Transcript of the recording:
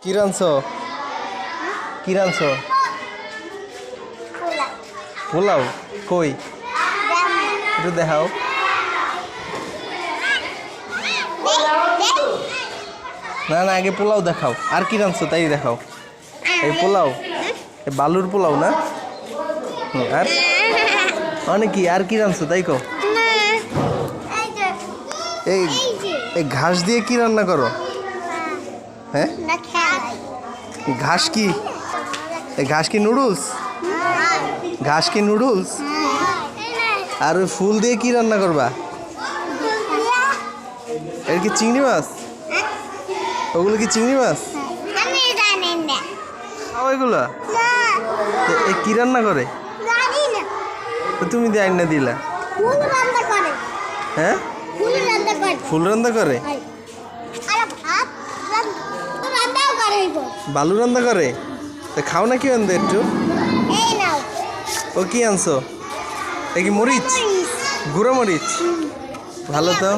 কি রাঁধছো? কি রাঁধছো? পোলাও কই একটু দেখাও। না না আগে পোলাও দেখাও, আর কি রাঁধছো তাই দেখাও। এই পোলাও, এই বালুর পোলাও না? আর মানে কি আর কি রাঁধছো তাই কও। এই এই ঘাস দিয়ে কি রান্না করো? হ্যাঁ ঘাস কি? এই ঘাস কি নুডলস? ঘাস কি নুডলস? আর ওই ফুল দিয়ে কি রান্না করবা? এর কি চিংড়ি মাছ? ওগুলো কি চিংড়ি মাছ? খাও এগুলা? এই কি রান্না করে? তো তুমি দিয়ে আইনা দিলা? হ্যাঁ ফুল রান্না করে, বালু রান্না করে। তা খাও না কি আনতে একটু? ও কি আনছো? এ কি মরিচ? গুঁড়ো মরিচ? ভালো তো।